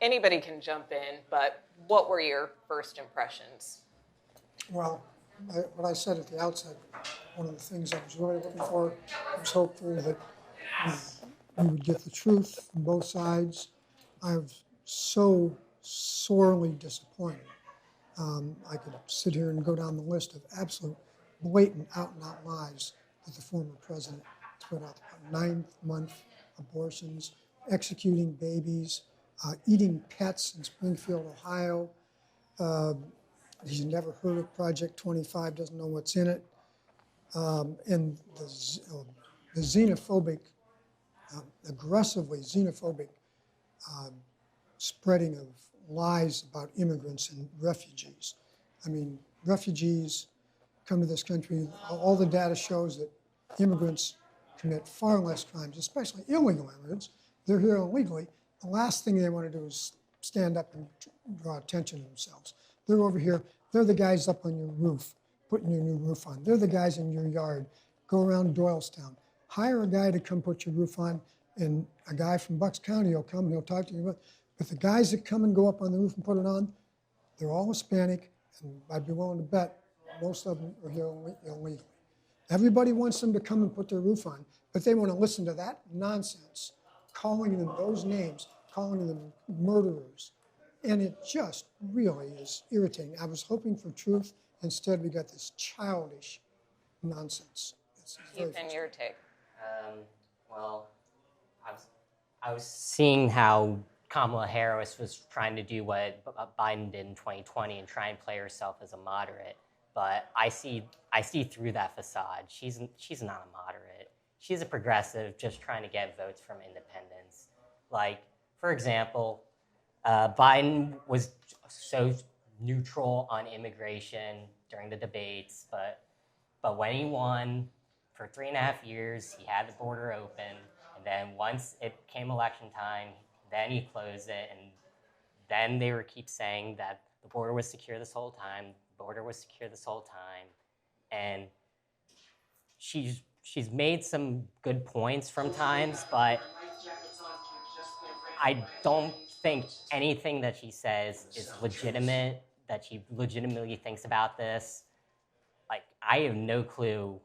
Anybody can jump in, but what were your first impressions? Well, what I said at the outset, one of the things I was really looking for, I was hopeful that we would get the truth from both sides. I was so sorely disappointed. I could sit here and go down the list of absolute blatant out-and-out lies that the former president put out. 9-month abortions, executing babies, eating pets in Springfield, Ohio. He's never heard of Project 25, doesn't know what's in it. And the xenophobic, aggressively xenophobic spreading of lies about immigrants and refugees. I mean, refugees come to this country, all the data shows that immigrants commit far less crimes, especially illegal immigrants. They're here illegally. The last thing they want to do is stand up and draw attention to themselves. They're over here. They're the guys up on your roof, putting your new roof on. They're the guys in your yard. Go around Doylestown. Hire a guy to come put your roof on, and a guy from Bucks County will come and he'll talk to you. But the guys that come and go up on the roof and put it on, they're all Hispanic, and I'd be willing to bet most of them are here illegally. Everybody wants them to come and put their roof on, but they want to listen to that nonsense, calling them those names, calling them murderers. And it just really is irritating. I was hoping for truth. Instead, we got this childish nonsense. Ethan, your take. Well, I was seeing how Kamala Harris was trying to do what Biden did in 2020 and try and play herself as a moderate. But I see through that facade. She's not a moderate. She's a progressive, just trying to get votes from independents. Like, for example, Biden was so neutral on immigration during the debates, but when he won for 3.5 years, he had the border open, and then once it came election time, then he closed it, and then they keep saying that the border was secure this whole time, and she's made some good points from times, but I don't think anything that she says is legitimate, that she legitimately thinks about this. Like, I have no clue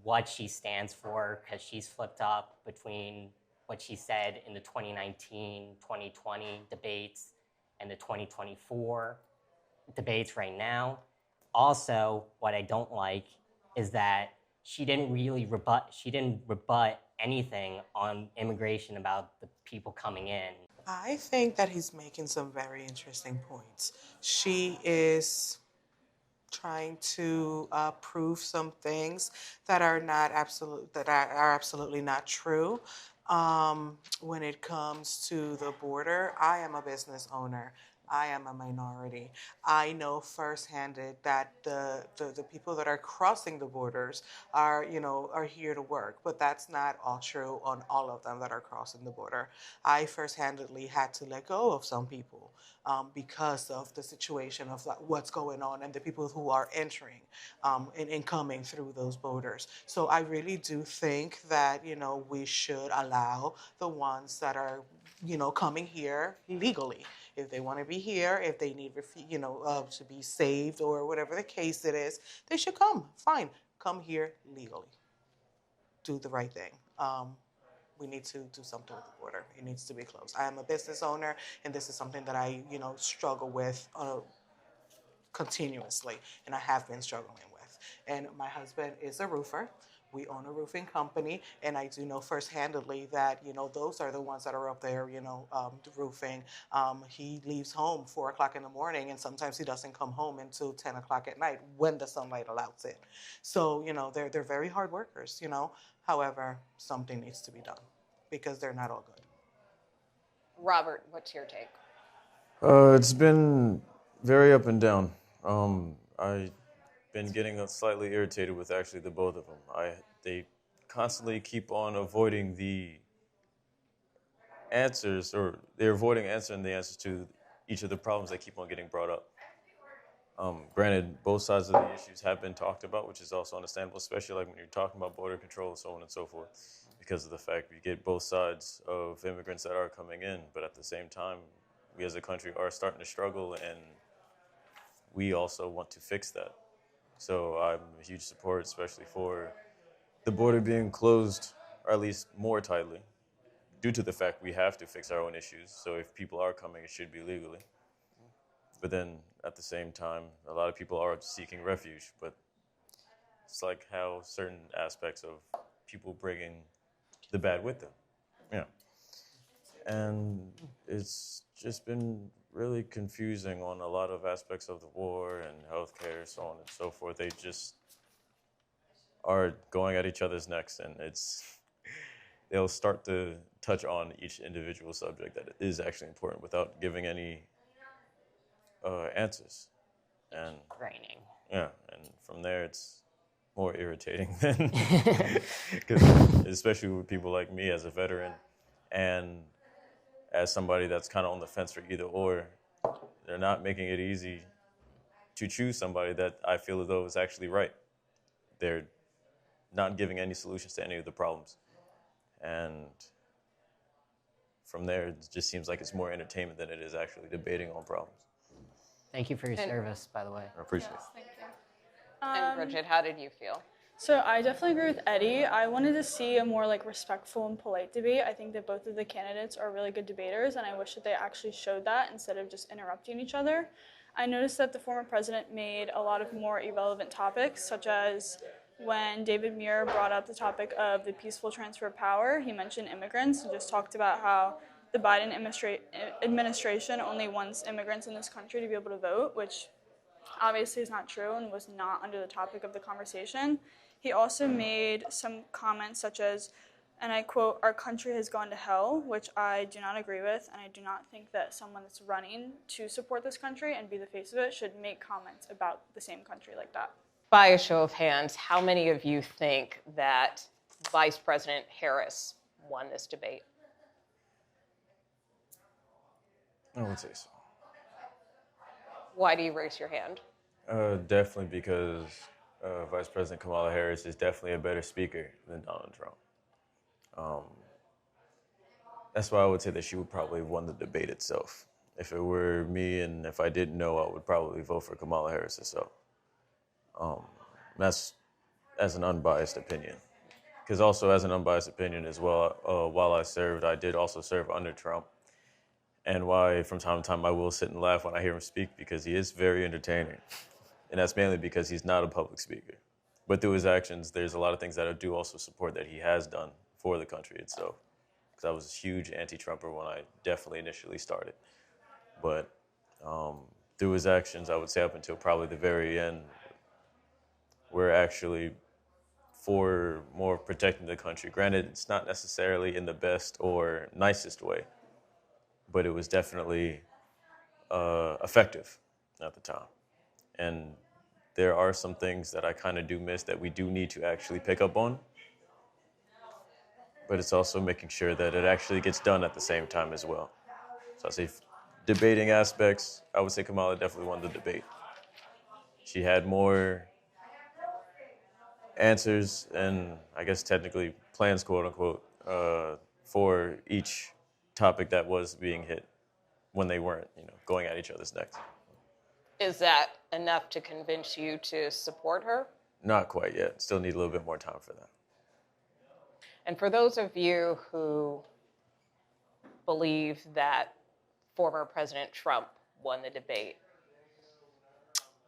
what she stands for, because she's flipped up between what she said in the 2019, 2020 debates and the 2024 debates right now. Also, what I don't like is that she didn't rebut anything on immigration about the people coming in. I think that he's making some very interesting points. She is trying to prove some things that are absolutely not true. When it comes to the border, I am a business owner. I am a minority. I know firsthand that the people that are crossing the borders are here to work, but that's not all true on all of them that are crossing the border. I firsthandedly had to let go of some people because of the situation of what's going on and the people who are entering and coming through those borders. So I really do think that, we should allow the ones that are, coming here legally. If they want to be here, if they need, to be saved or whatever the case it is, they should come. Fine, come here legally. Do the right thing. We need to do something with the border. It needs to be closed. I am a business owner, and this is something that I, struggle with continuously, and I have been struggling with. And my husband is a roofer. We own a roofing company, and I do know firsthandedly that, those are the ones that are up there, roofing. He leaves home 4 o'clock in the morning, and sometimes he doesn't come home until 10 o'clock at night when the sunlight allows it. So, they're very hard workers, However, something needs to be done because they're not all good. Robert, what's your take? It's been very up and down. I've been getting slightly irritated with actually the both of them. They constantly keep on avoiding the answers, or they're avoiding answering the answers to each of the problems that keep on getting brought up. Granted, both sides of the issues have been talked about, which is also understandable, especially like when you're talking about border control and so on and so forth, because of the fact you get both sides of immigrants that are coming in, but at the same time, we as a country are starting to struggle, and we also want to fix that. So I'm a huge supporter, especially for the border being closed, or at least more tightly, due to the fact we have to fix our own issues. So if people are coming, it should be legally. But then at the same time, a lot of people are seeking refuge. But it's like how certain aspects of people bringing the bad with them. Yeah. And it's just been really confusing on a lot of aspects of the war and healthcare, so on and so forth. They just are going at each other's necks, and they'll start to touch on each individual subject that is actually important without giving any answers. And Raining. yeah, and from there it's more irritating than, cause especially with people like me as a veteran and as somebody that's kind of on the fence for either or. They're not making it easy to choose somebody that I feel as though is actually right. They're not giving any solutions to any of the problems. And from there, it just seems like it's more entertainment than it is actually debating on problems. Thank you for your service, by the way. I appreciate it. Thank you. And Bridget, how did you feel? So I definitely agree with Eddie. I wanted to see a more respectful and polite debate. I think that both of the candidates are really good debaters, and I wish that they actually showed that instead of just interrupting each other. I noticed that the former president made a lot of more irrelevant topics, such as when David Muir brought up the topic of the peaceful transfer of power. He mentioned immigrants and just talked about how the Biden administration only wants immigrants in this country to be able to vote, which obviously is not true and was not under the topic of the conversation. He also made some comments such as, and I quote, "Our country has gone to hell," which I do not agree with, and I do not think that someone that's running to support this country and be the face of it should make comments about the same country like that. By a show of hands, how many of you think that Vice President Harris won this debate? I would say so. Why do you raise your hand? Definitely because Vice President Kamala Harris is definitely a better speaker than Donald Trump. That's why I would say that she would probably have won the debate itself. If it were me and if I didn't know, I would probably vote for Kamala Harris herself. That's as an unbiased opinion. Because also as an unbiased opinion as well, while I served, I did also serve under Trump. And why from time to time I will sit and laugh when I hear him speak, because he is very entertaining. And that's mainly because he's not a public speaker. But through his actions, there's a lot of things that I do also support that he has done for the country itself. Because I was a huge anti-Trumper when I definitely initially started. But through his actions, I would say up until probably the very end, we're actually for more protecting the country. Granted, it's not necessarily in the best or nicest way, but it was definitely effective at the time. And there are some things that I kind of do miss that we do need to actually pick up on. But it's also making sure that it actually gets done at the same time as well. So I say debating aspects, I would say Kamala definitely won the debate. She had more answers and I guess technically plans, quote unquote, for each topic that was being hit when they weren't, going at each other's necks. Is that enough to convince you to support her? Not quite yet. Still need a little bit more time for that. And for those of you who believe that former President Trump won the debate,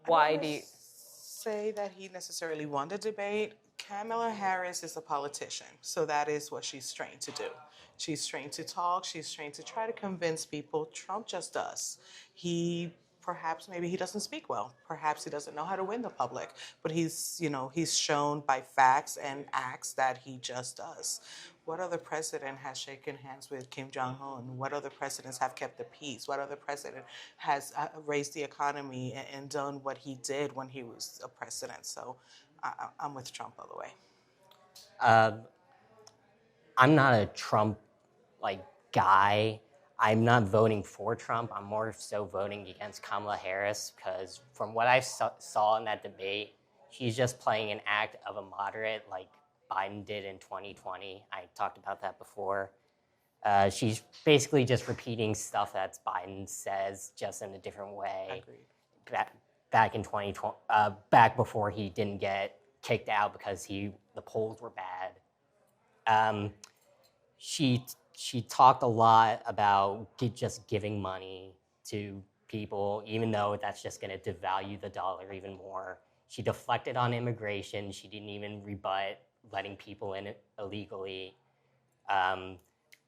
why do you say that he necessarily won the debate? Kamala Harris is a politician, so that is what she's trained to do. She's trained to talk. She's trained to try to convince people. Trump just does. Perhaps maybe he doesn't speak well. Perhaps he doesn't know how to win the public. But he's shown by facts and acts that he just does. What other president has shaken hands with Kim Jong-un? What other presidents have kept the peace? What other president has raised the economy and done what he did when he was a president? So I'm with Trump all the way. I'm not a Trump guy. I'm not voting for Trump. I'm more so voting against Kamala Harris because from what I saw in that debate, she's just playing an act of a moderate like Biden did in 2020. I talked about that before. She's basically just repeating stuff that Biden says, just in a different way. Agreed. Back in 2020, back before he didn't get kicked out because the polls were bad. She talked a lot about just giving money to people, even though that's just going to devalue the dollar even more. She deflected on immigration. She didn't even rebut letting people in illegally.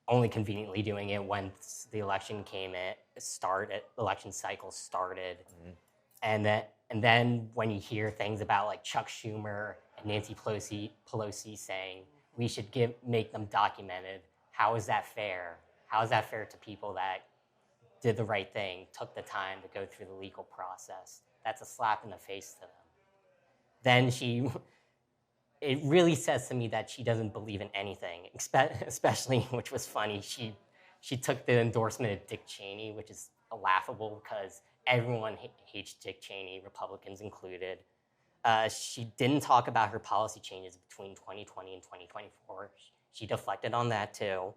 Only conveniently doing it once the election election cycle started. Mm-hmm. And then when you hear things about like Chuck Schumer and Nancy Pelosi saying we should make them documented, how is that fair? How is that fair to people that did the right thing, took the time to go through the legal process? That's a slap in the face to them. Then it really says to me that she doesn't believe in anything, especially, which was funny, she took the endorsement of Dick Cheney, which is laughable because everyone hates Dick Cheney, Republicans included. She didn't talk about her policy changes between 2020 and 2024. She deflected on that too.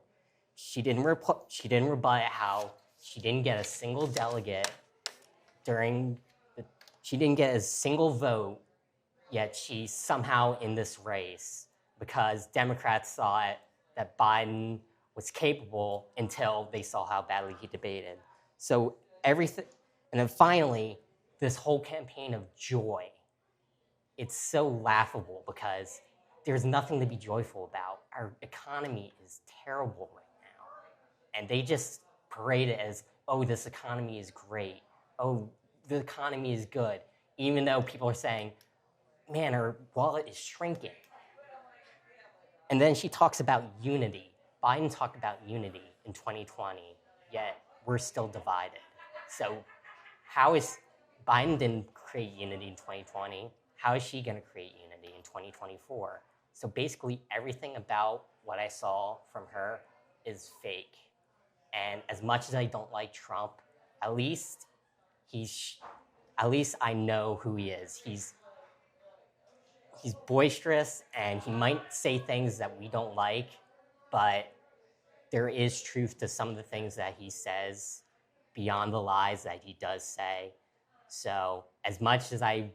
She didn't rebut how she didn't get a single delegate she didn't get a single vote, yet she's somehow in this race because Democrats thought that Biden was capable until they saw how badly he debated. So everything, and then finally, this whole campaign of joy. It's so laughable because there's nothing to be joyful about. Our economy is terrible right now. And they just parade it as, oh, this economy is great. Oh, the economy is good. Even though people are saying, man, our wallet is shrinking. And then she talks about unity. Biden talked about unity in 2020, yet we're still divided. So Biden didn't create unity in 2020. How is she going to create unity in 2024? So basically everything about what I saw from her is fake. And as much as I don't like Trump, at least I know who he is. He's boisterous and he might say things that we don't like, but there is truth to some of the things that he says beyond the lies that he does say. So as much as I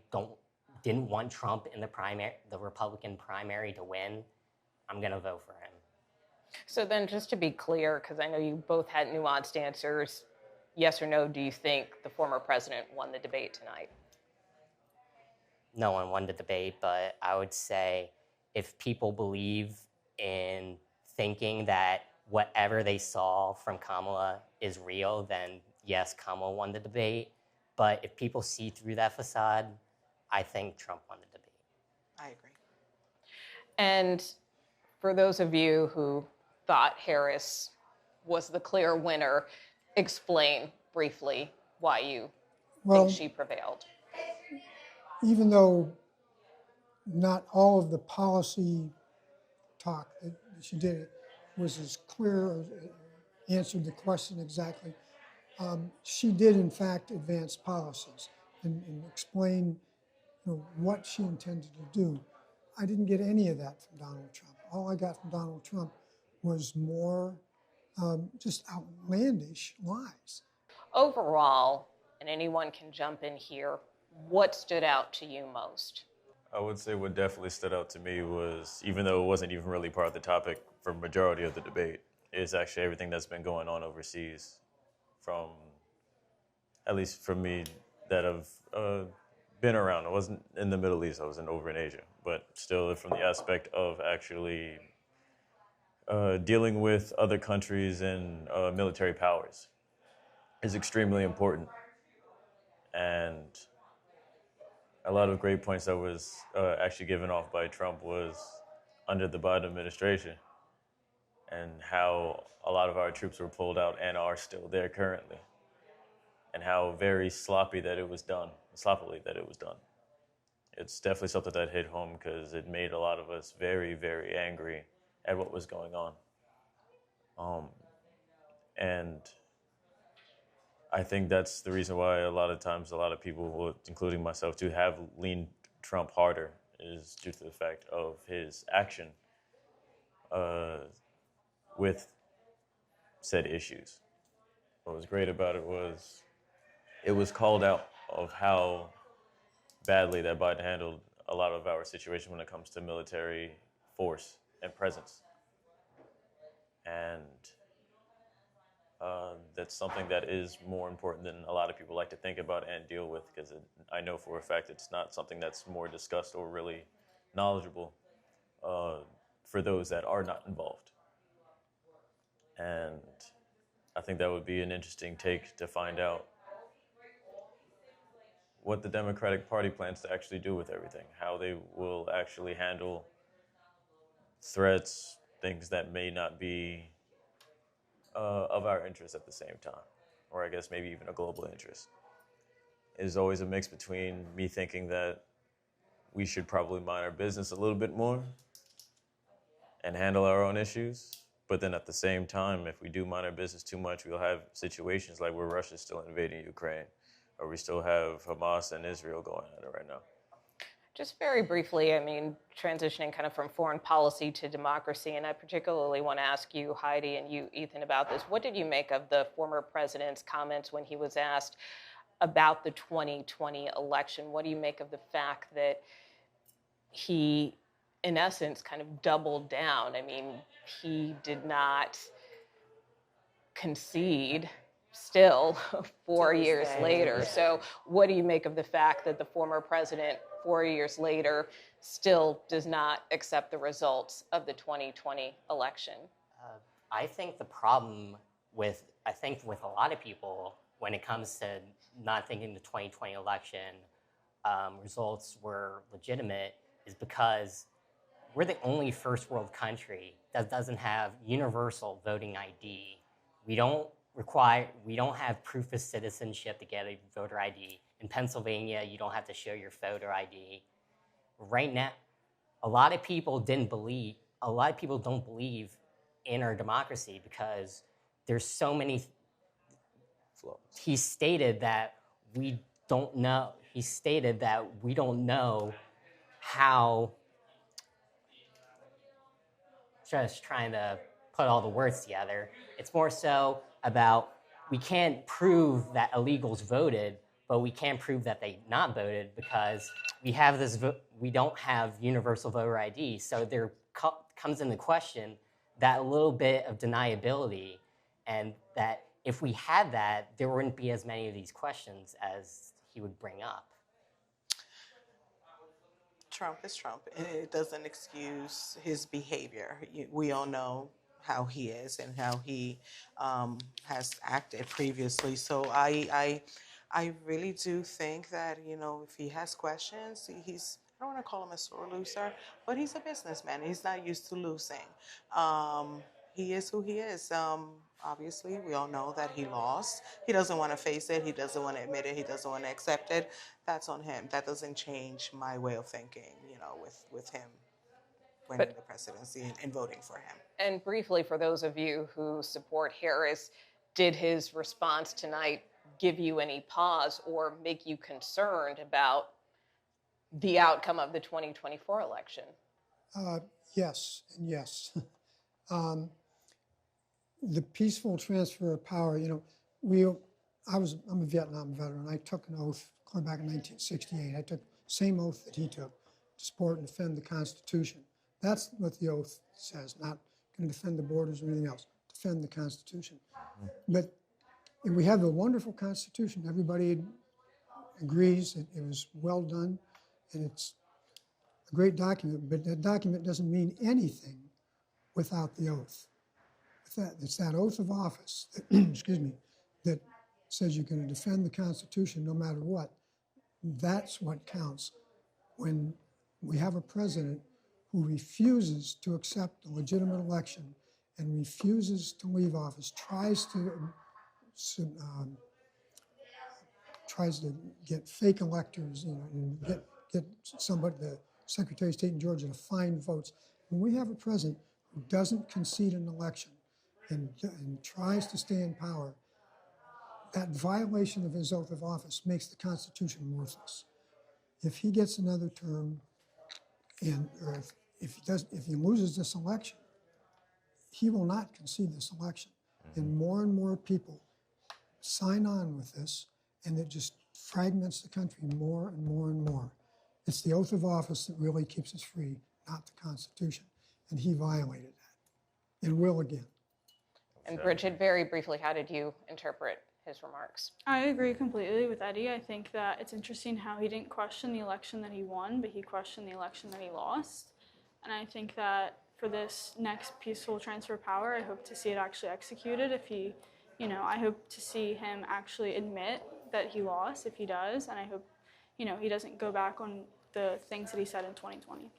didn't want Trump in the Republican primary to win, I'm going to vote for him. So then just to be clear, because I know you both had nuanced answers, yes or no, do you think the former president won the debate tonight? No one won the debate, but I would say if people believe in thinking that whatever they saw from Kamala is real, then yes, Kamala won the debate. But if people see through that facade, I think Trump won the debate. I agree. And for those of you who thought Harris was the clear winner, explain briefly why you think she prevailed. Even though not all of the policy talk that she did was as clear or answered the question exactly, she did in fact advance policies and explain what she intended to do. I didn't get any of that from Donald Trump. All I got from Donald Trump was more just outlandish lies. Overall, and anyone can jump in here, what stood out to you most? I would say what definitely stood out to me was, even though it wasn't even really part of the topic for majority of the debate, is actually everything that's been going on overseas, from, at least for me, that have been around. I wasn't in the Middle East, I was over in Asia, but still from the aspect of actually dealing with other countries and military powers is extremely important. And a lot of great points that was actually given off by Trump was under the Biden administration and how a lot of our troops were pulled out and are still there currently, and how very sloppily that it was done. It's definitely something that hit home because it made a lot of us very, very angry at what was going on. And I think that's the reason why a lot of times a lot of people, including myself too, have leaned Trump harder, is due to the fact of his action with said issues. What was great about it was called out of how badly that Biden handled a lot of our situation when it comes to military force and presence. And that's something that is more important than a lot of people like to think about and deal with, because I know for a fact it's not something that's more discussed or really knowledgeable for those that are not involved. And I think that would be an interesting take to find out what the Democratic Party plans to actually do with everything, how they will actually handle threats, things that may not be of our interest at the same time, or I guess maybe even a global interest. It is always a mix between me thinking that we should probably mind our business a little bit more and handle our own issues, but then at the same time, if we do mind our business too much, we'll have situations like where Russia's still invading Ukraine, or we still have Hamas and Israel going at it right now. Just very briefly, I mean, transitioning kind of from foreign policy to democracy, and I particularly want to ask you, Heidi, and you, Ethan, about this. What did you make of the former president's comments when he was asked about the 2020 election? What do you make of the fact that he, in essence, kind of doubled down? I mean, he did not concede still 4 years later. So what do you make of the fact that the former president 4 years later still does not accept the results of the 2020 election? I think the problem with a lot of people when it comes to not thinking the 2020 election results were legitimate is because we're the only first world country that doesn't have universal voting ID. We don't have proof of citizenship to get a voter ID. In Pennsylvania, you don't have to show your voter ID. Right now, a lot of people don't believe in our democracy because there's so many flaws. He stated that we don't know how, just trying to put all the words together. It's more so about we can't prove that illegals voted, but we can prove that they not voted because we don't have universal voter ID. So there comes into question that little bit of deniability, and that if we had that, there wouldn't be as many of these questions as he would bring up. Trump is Trump. It doesn't excuse his behavior. We all know how he is and how he has acted previously. So I really do think that, if he has questions, I don't want to call him a sore loser, but he's a businessman. He's not used to losing. He is who he is. Obviously, we all know that he lost. He doesn't want to face it. He doesn't want to admit it. He doesn't want to accept it. That's on him. That doesn't change my way of thinking, with him winning the presidency and voting for him. And briefly, for those of you who support Harris, did his response tonight give you any pause or make you concerned about the outcome of the 2024 election? Yes and yes. The peaceful transfer of power, I'm a Vietnam veteran. I took an oath going back in 1968. I took the same oath that he took to support and defend the Constitution. That's what the oath says, not going to defend the borders or anything else, defend the Constitution. But we have a wonderful Constitution. Everybody agrees that it was well done, and it's a great document, but that document doesn't mean anything without the oath. It's that oath of office, that says you're going to defend the Constitution no matter what. That's what counts. When we have a president who refuses to accept a legitimate election and refuses to leave office, tries to get fake electors, and get somebody, the Secretary of State in Georgia, to find votes. When we have a president who doesn't concede an election and tries to stay in power, that violation of his oath of office makes the Constitution worthless. If he gets another term, or if he loses this election, he will not concede this election. and more people sign on with this, and it just fragments the country more and more and more. It's the oath of office that really keeps us free, not the Constitution. And he violated that and will again. And Bridget, very briefly, how did you interpret his remarks? I agree completely with Eddie. I think that it's interesting how he didn't question the election that he won, but he questioned the election that he lost. And I think that for this next peaceful transfer of power, I hope to see it actually executed. If he, I hope to see him actually admit that he lost if he does. And I hope, he doesn't go back on the things that he said in 2020.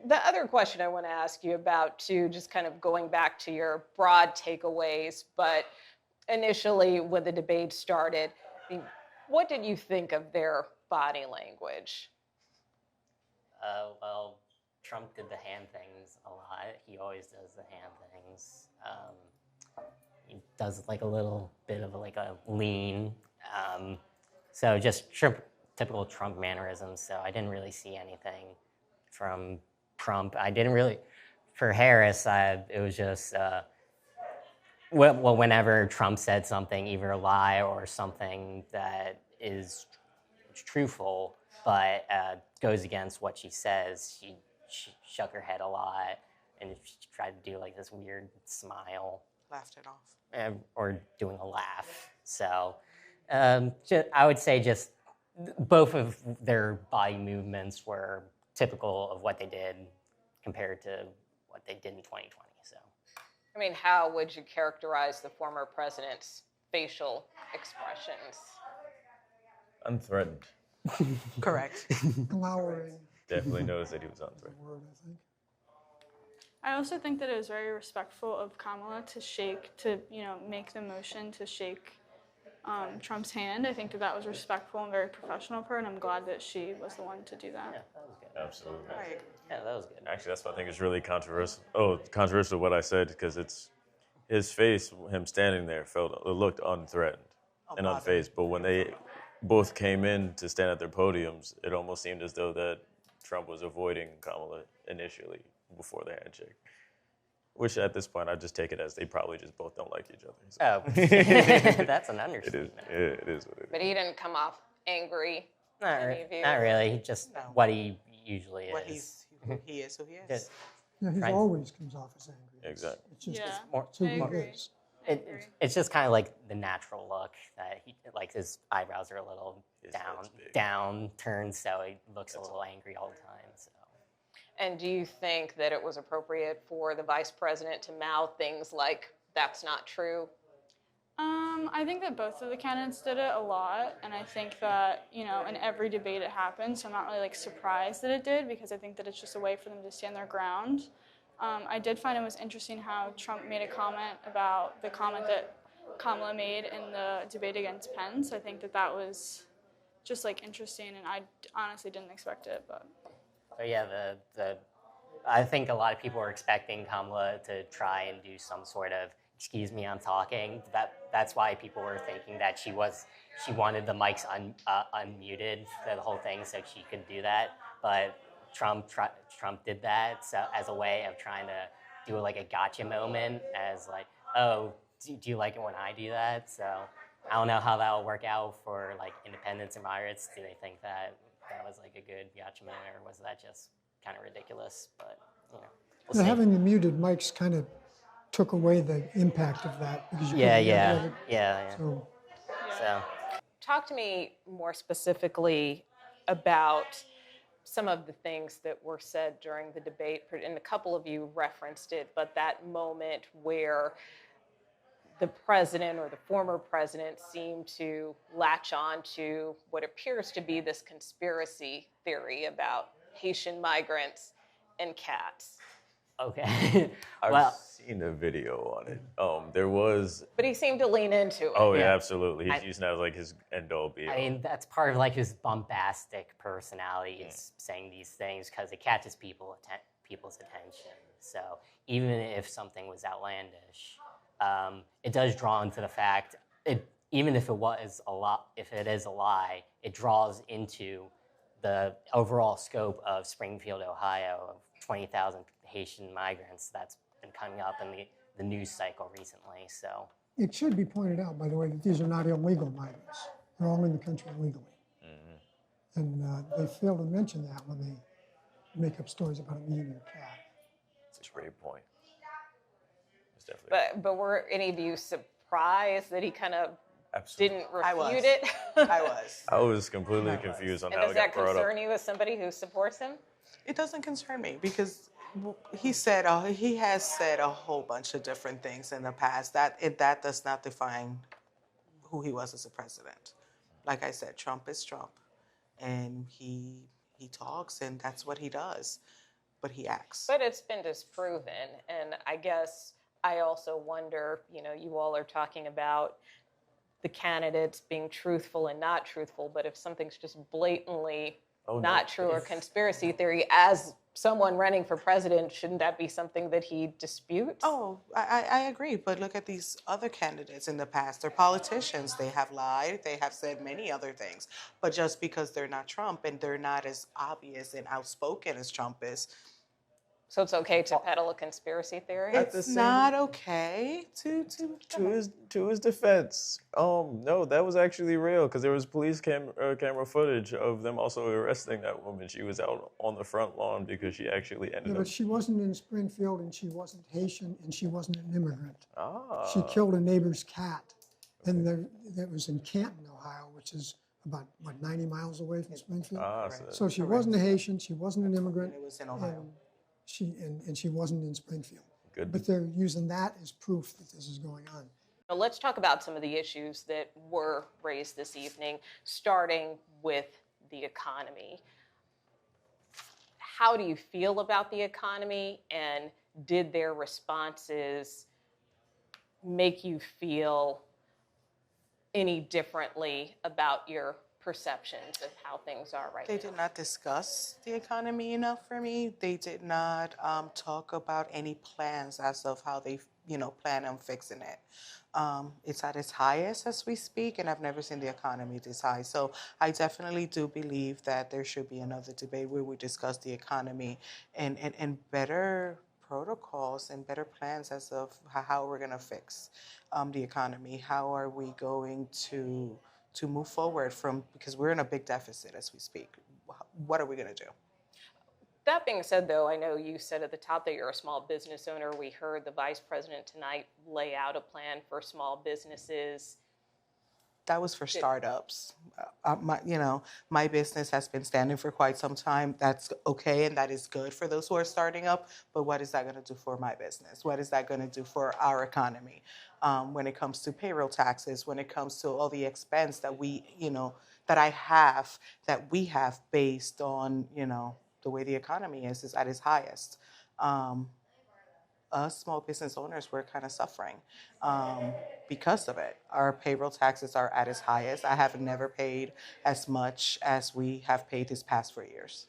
The other question I want to ask you about, too, just kind of going back to your broad takeaways, but initially when the debate started, what did you think of their body language? Well, Trump did the hand things a lot. He always does the hand things. He does like a little bit of like a lean. So just typical Trump mannerisms. So I didn't really see anything from Trump. I didn't really, for Harris, it was just, whenever Trump said something, either a lie or something that is truthful, but goes against what she says, she shook her head a lot and she tried to do like this weird smile. Laughed it off. Or doing a laugh. So I would say just both of their body movements were typical of what they did compared to what they did in 2020. So, I mean, how would you characterize the former president's facial expressions? Unthreatened. Correct. Glowering. Definitely noticed that he was unthreatened. Word, I think. I also think that it was very respectful of Kamala to make the motion to shake Trump's hand. I think that was respectful and very professional of her, and I'm glad that she was the one to do that. yeah, that was good. Absolutely. Right. Yeah, that was good. Actually, that's what I think is really controversial. Controversial what I said, because it's his face, him standing there, looked unthreatened and Unbothered. unfazed. But when they both came in to stand at their podiums, it almost seemed as though that Trump was avoiding Kamala initially before the handshake. Which at this point, I just take it as they probably just both don't like each other. So. Oh, that's an It understatement. is what it is. But he didn't come off angry. Not Any of you? really. Just No. what he usually What is. he is who he is. Just- Yeah, he Right. always comes off as angry. Exactly. It's just Yeah. more- it's who I he agree. is. I agree. It's just kind of like the natural look that he, like his eyebrows are a little His head's big. down turned, so he looks a little angry all the time. So And do you think that it was appropriate for the vice president to mouth things like, that's not true? I think that both of the candidates did it a lot, and I think that, in every debate it happens, so I'm not really surprised that it did, because I think that it's just a way for them to stand their ground. I did find it was interesting how Trump made a comment about the comment that Kamala made in the debate against Pence. I think that was just interesting, and I honestly didn't expect it, but. But yeah, I think a lot of people were expecting Kamala to try and do some sort of "excuse me, I'm talking." That's why people were thinking that she wanted the mics unmuted for the whole thing so she could do that. But Trump did that so as a way of trying to do a gotcha moment, as oh, do you like it when I do that? So I don't know how that will work out for independents and moderates. Do they think that was a good gotcha moment, or was that just kind of ridiculous? But we'll see. Having the muted mics kind of took away the impact of that because you couldn't hear Yeah. it. So So Talk to me more specifically about some of the things that were said during the debate, and a couple of you referenced it, but that moment where the president or the former president seemed to latch on to what appears to be this conspiracy theory about Haitian migrants and cats. okay. I've Well, seen a video on it. There was. But he seemed to lean into it. Oh yeah, Yeah. absolutely. He's using that as his end all be all. I mean, that's part of his bombastic personality is saying these things because it catches people's attention. So even if something was outlandish, it does draw into the fact. Even if it is a lie, it draws into the overall scope of Springfield, Ohio, of 20,000 Haitian migrants that's been coming up in the the news cycle recently. So It should be pointed out, by the way, that these are not illegal migrants. They're all in the country illegally. And they fail to mention that when they make up stories about them eating their cat. That's a great point. It's definitely. But were any of you surprised that he kind of Absolutely. didn't I was. refute it? I was. I was completely confused on And how does it got that brought up. concern you as somebody who supports him? It doesn't concern me because he has said a whole bunch of different things in the past. That does not define who he was as a president. Like I said, Trump is Trump, and he talks, and that's what he does. But he acts. But it's been disproven, and I guess I also wonder, you all are talking about the candidates being truthful and not truthful, but if something's just blatantly not true or conspiracy theory, as someone running for president, shouldn't that be something that he disputes? Oh, I agree. But look at these other candidates in the past. They're politicians. They have lied. They have said many other things. But just because they're not Trump and they're not as obvious and outspoken as Trump is, So it's okay to peddle a conspiracy theory? it's not okay to To his defense, no, that was actually real because there was police camera footage of them also arresting that woman. She was out on the front lawn because she actually Yeah, ended but up. she wasn't in Springfield, and she wasn't Haitian, and she wasn't an immigrant. Ah, She killed a neighbor's cat. And that was in Canton, Ohio, which is about, 90 miles away from Springfield? So she wasn't a Haitian, she wasn't an immigrant. it was in Ohio. And she wasn't in Springfield. Good. But they're using that as proof that this is going on. Now, let's talk about some of the issues that were raised this evening, starting with the economy. How do you feel about the economy, and did their responses make you feel any differently about your perceptions of how things are right now? They did not discuss the economy enough for me. They did not talk about any plans as of how they, plan on fixing it. It's at its highest as we speak, and I've never seen the economy this high. So I definitely do believe that there should be another debate where we discuss the economy and better protocols and better plans as of how we're going to fix the economy. How are we going to move forward because we're in a big deficit as we speak. What are we going to do? That being said, though, I know you said at the top that you're a small business owner. We heard the vice president tonight lay out a plan for small businesses. That was for startups. My business has been standing for quite some time. That's okay, and that is good for those who are starting up. But what is that going to do for my business? What is that going to do for our economy? When it comes to payroll taxes, when it comes to all the expense that we have based on, the way the economy is at its highest. Us small business owners, we're kind of suffering because of it. Our payroll taxes are at its highest. I have never paid as much as we have paid these past 4 years.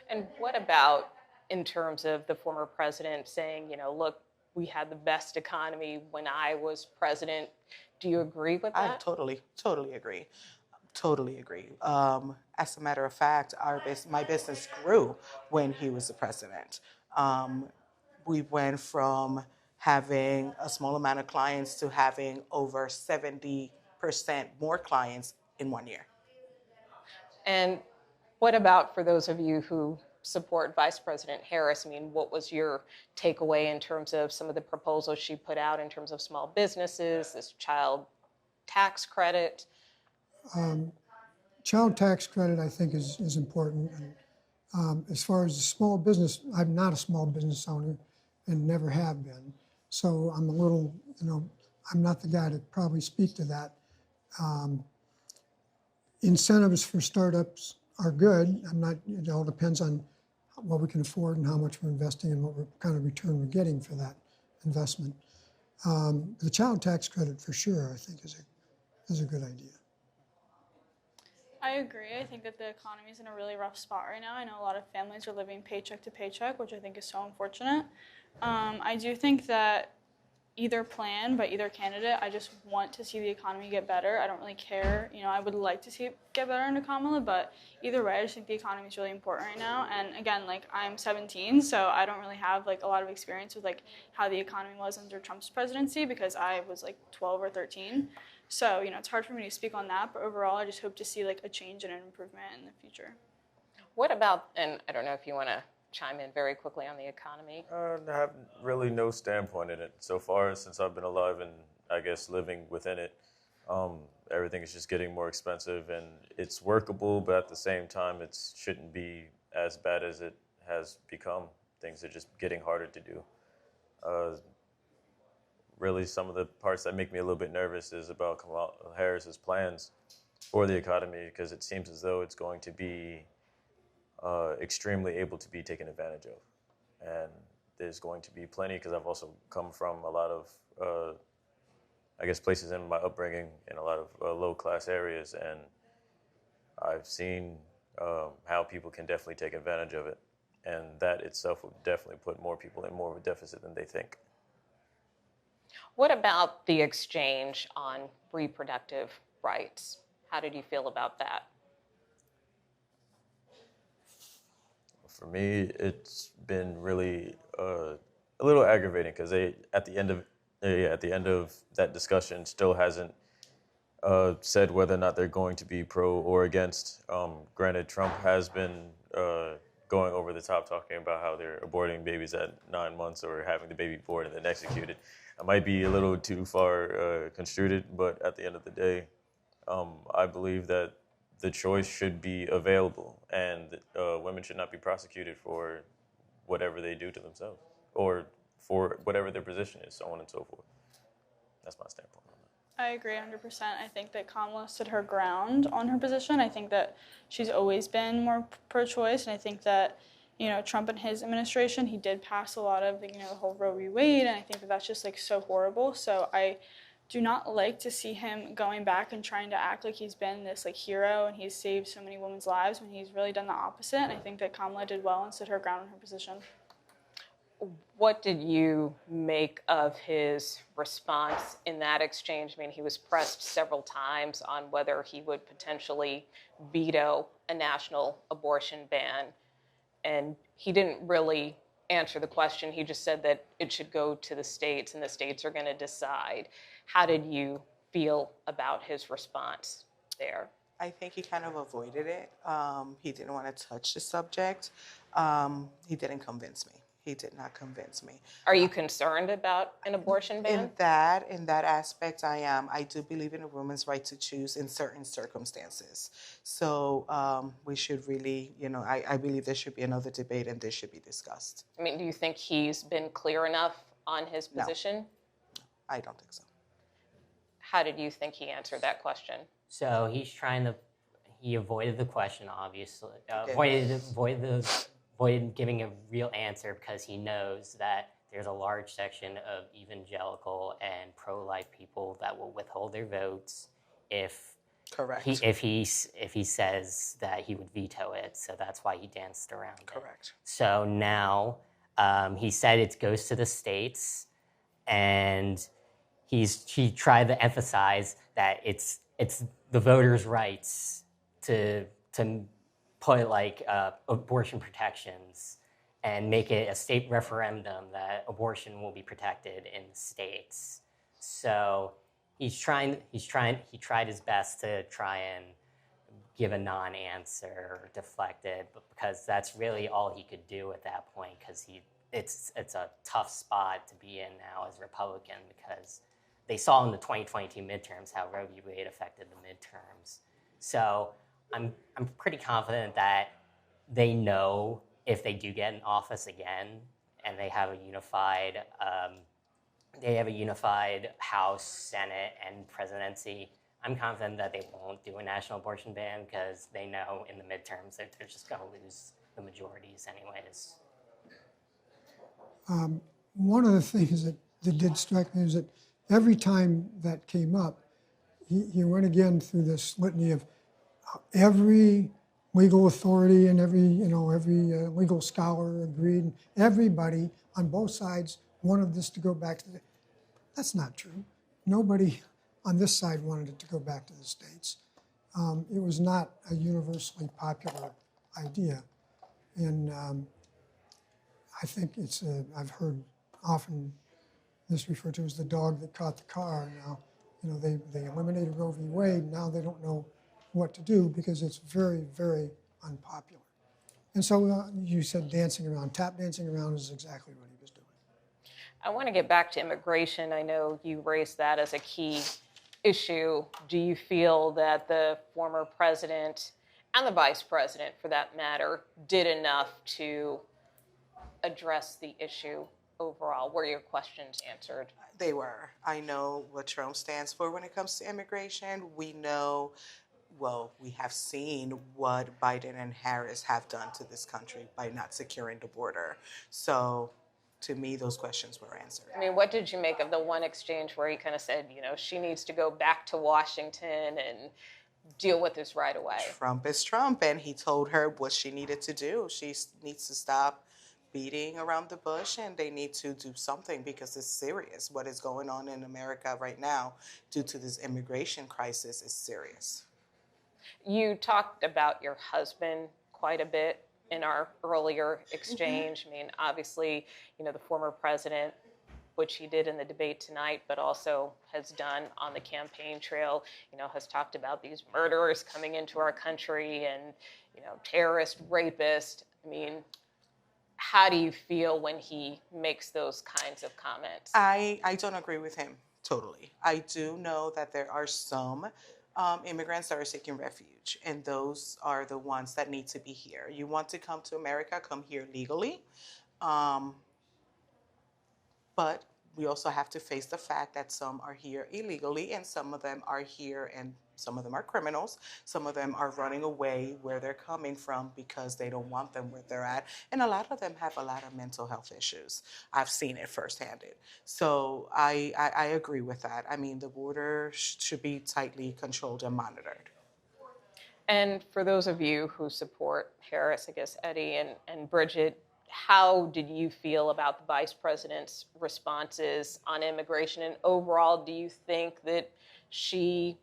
And what about in terms of the former president saying, look, we had the best economy when I was president? Do you agree with that? I totally agree. Totally agree. As a matter of fact, my business grew when he was the president. We went from having a small amount of clients to having over 70% more clients in 1 year. And what about for those of you who support Vice President Harris? What was your takeaway in terms of some of the proposals she put out in terms of small businesses, this child tax credit? Child tax credit, I think, is important. And as far as the small business, I'm not a small business owner and never have been. So I'm a little, I'm not the guy to probably speak to that. Incentives for startups are good. It all depends on what we can afford and how much we're investing and what kind of return we're getting for that investment. The child tax credit, for sure, I think is a good idea. I agree. I think that the economy is in a really rough spot right now. I know a lot of families are living paycheck to paycheck, which I think is so unfortunate. I do think that either plan by either candidate. I just want to see the economy get better. I don't really care. I would like to see it get better under Kamala, but either way, I just think the economy is really important right now. And again, like, I'm 17, so I don't really have like a lot of experience with like how the economy was under Trump's presidency because I was like 12 or 13. So, it's hard for me to speak on that, but overall, I just hope to see like a change and an improvement in the future. What about, and I don't know if you want to chime in very quickly on the economy? I have really no standpoint in it so far since I've been alive and I guess living within it. Everything is just getting more expensive and it's workable, but at the same time, it shouldn't be as bad as it has become. Things are just getting harder to do. Really, some of the parts that make me a little bit nervous is about Kamala Harris's plans for the economy because it seems as though it's going to be extremely able to be taken advantage of. And there's going to be plenty, because I've also come from a lot of, I guess, places in my upbringing in a lot of low-class areas, and I've seen how people can definitely take advantage of it. And that itself would definitely put more people in more of a deficit than they think. What about the exchange on reproductive rights? How did you feel about that? For me, it's been really a little aggravating because at the end of that discussion, still hasn't said whether or not they're going to be pro or against. Granted, Trump has been going over the top, talking about how they're aborting babies at 9 months or having the baby born and then executed. I might be a little too far construed, but at the end of the day, I believe that the choice should be available, and women should not be prosecuted for whatever they do to themselves or for whatever their position is, so on and so forth. That's my standpoint on that. I agree 100%. I think that Kamala stood her ground on her position. I think that she's always been more pro-choice, and I think that, Trump and his administration, he did pass a lot of, the whole Roe v. Wade, and I think that that's just like so horrible. So I do not like to see him going back and trying to act like he's been this like hero and he's saved so many women's lives when he's really done the opposite. And I think that Kamala did well and stood her ground on her position. What did you make of his response in that exchange? I mean, he was pressed several times on whether he would potentially veto a national abortion ban, and he didn't really answer the question. He just said that it should go to the states and the states are going to decide. How did you feel about his response there? I think he kind of avoided it. He didn't want to touch the subject. He didn't convince me. He did not convince me. Are you concerned about an abortion ban? In that aspect, I am. I do believe in a woman's right to choose in certain circumstances. So we should really, I believe there should be another debate and this should be discussed. I mean, do you think he's been clear enough on his position? No, I don't think so. How did you think he answered that question? So he avoided the question, obviously. Avoided giving a real answer because he knows that there's a large section of evangelical and pro-life people that will withhold their votes if he says that he would veto it. So that's why he danced around it. Correct. So now he said it goes to the states, and he tried to emphasize that it's the voters' rights to put like abortion protections and make it a state referendum that abortion will be protected in the states. So he tried his best to try and give a non-answer or deflect it, but because that's really all he could do at that point, because it's a tough spot to be in now as a Republican, because they saw in the 2022 midterms how Roe v. Wade affected the midterms. So I'm pretty confident that they know if they do get in office again and they have a unified House, Senate, and presidency, I'm confident that they won't do a national abortion ban because they know in the midterms that they're just going to lose the majorities anyways. One of the things that did strike me is that every time that came up, he went again through this litany of every legal authority and every legal scholar agreed. Everybody on both sides wanted this to go back to That's not true. Nobody on this side wanted it to go back to the states. It was not a universally popular idea. And I think I've heard often this referred to as the dog that caught the car. Now, they eliminated Roe v. Wade. Now they don't know what to do because it's very, very unpopular. And so you said dancing around. Tap dancing around is exactly what he was doing. I want to get back to immigration. I know you raised that as a key issue. Do you feel that the former president and the vice president, for that matter, did enough to address the issue overall? Were your questions answered? They were. I know what Trump stands for when it comes to immigration. We know, well, we have seen what Biden and Harris have done to this country by not securing the border. So to me, those questions were answered. I mean, what did you make of the one exchange where he kind of said, she needs to go back to Washington and deal with this right away? Trump is Trump, and he told her what she needed to do. She needs to stop beating around the bush, and they need to do something because it's serious. What is going on in America right now due to this immigration crisis is serious. You talked about your husband quite a bit in our earlier exchange. I mean, obviously, the former president, which he did in the debate tonight, but also has done on the campaign trail, has talked about these murderers coming into our country and, terrorist, rapist. I mean, how do you feel when he makes those kinds of comments? I don't agree with him totally. I do know that there are some immigrants that are seeking refuge, and those are the ones that need to be here. You want to come to America, come here legally. But we also have to face the fact that some are here illegally, and some of them are here, and some of them are criminals. Some of them are running away where they're coming from because they don't want them where they're at. And a lot of them have a lot of mental health issues. I've seen it firsthand. So I agree with that. I mean, the border should be tightly controlled and monitored. And for those of you who support Harris, I guess, Eddie and Bridget, how did you feel about the vice president's responses on immigration? And overall, do you think that she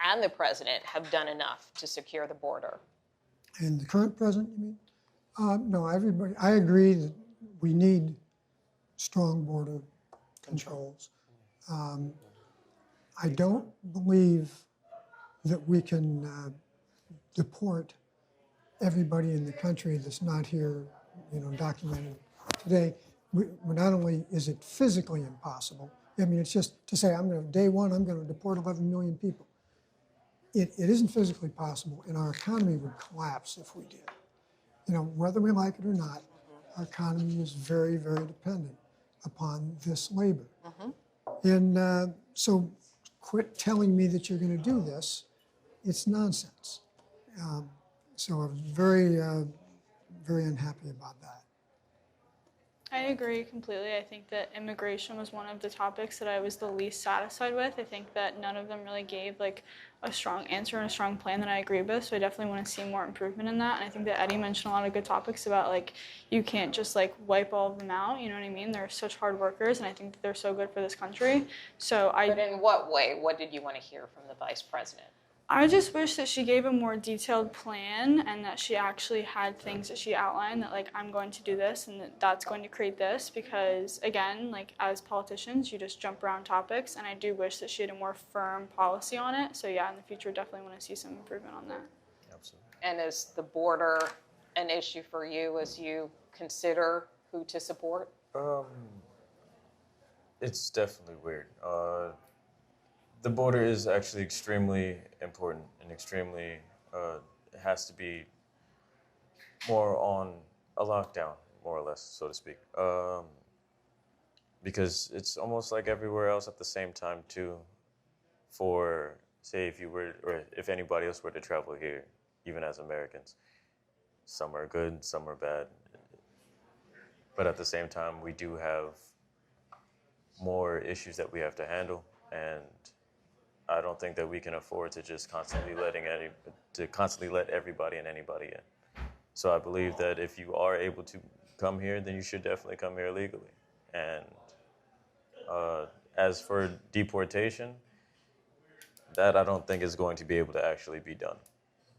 and the president have done enough to secure the border? And the current president, you mean? No, everybody. I agree that we need strong border controls. I don't believe that we can deport everybody in the country that's not here, documented today. Not only is it physically impossible, I mean, it's just to say, day one, I'm going to deport 11 million people. It isn't physically possible, and our economy would collapse if we did. Whether we like it or not, our economy is very, very dependent upon this labor. And so quit telling me that you're going to do this. It's nonsense. So I'm very, very unhappy about that. I agree completely. I think that immigration was one of the topics that I was the least satisfied with. I think that none of them really gave a strong answer and a strong plan that I agree with. So I definitely want to see more improvement in that. And I think that Eddie mentioned a lot of good topics about you can't just wipe all of them out. You know what I mean? They're such hard workers, and I think that they're so good for this country. But in what way? What did you want to hear from the vice president? I just wish that she gave a more detailed plan and that she actually had things that she outlined that I'm going to do this and that's going to create this, because again, as politicians, you just jump around topics, and I do wish that she had a more firm policy on it. So yeah, in the future, definitely want to see some improvement on that. Absolutely. And is the border an issue for you as you consider who to support? It's definitely weird. The border is actually extremely important and extremely, it has to be more on a lockdown, more or less, so to speak. Because it's almost like everywhere else at the same time, too, for, say, if anybody else were to travel here, even as Americans. Some are good, some are bad. But at the same time, we do have more issues that we have to handle, and I don't think that we can afford to just constantly let everybody and anybody in. So I believe that if you are able to come here, then you should definitely come here legally and as for deportation, that I don't think is going to be able to actually be done.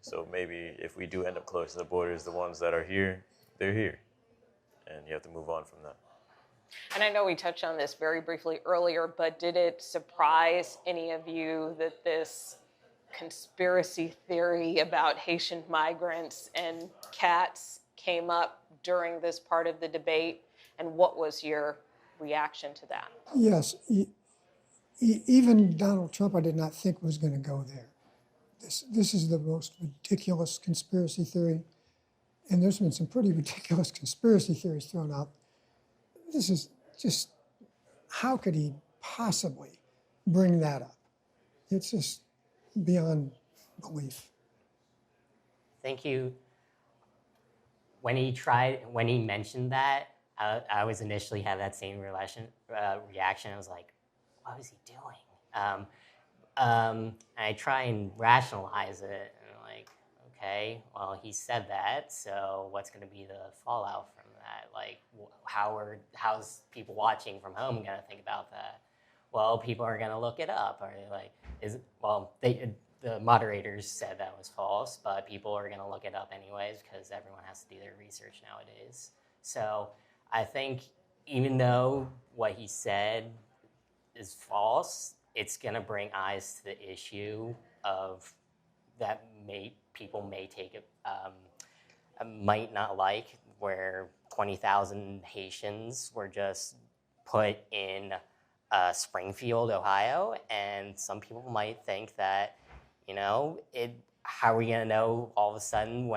So maybe if we do end up closing the borders, the ones that are here, they're here. And you have to move on from that. And I know we touched on this very briefly earlier, but did it surprise any of you that this conspiracy theory about Haitian migrants and cats came up during this part of the debate? And what was your reaction to that? Yes, even Donald Trump, I did not think was going to go there. This is the most ridiculous conspiracy theory, and there's been some pretty ridiculous conspiracy theories thrown out. This is just, how could he possibly bring that up? It's just beyond belief. Thank you. When he mentioned that, I was initially had that same reaction. I was like, what was he doing? I try and rationalize it, and I'm like, okay, well, he said that, so what's going to be the fallout from that? Like, how's people watching from home going to think about that? Well, people are going to look it up. Are they like, the moderators said that was false, but people are going to look it up anyways because everyone has to do their research nowadays. So I think even though what he said is false, it's going to bring eyes to the issue of that people may take it, might not like, where 20,000 Haitians were just put in Springfield, Ohio, and some people might think that, how are we going to know all of a sudden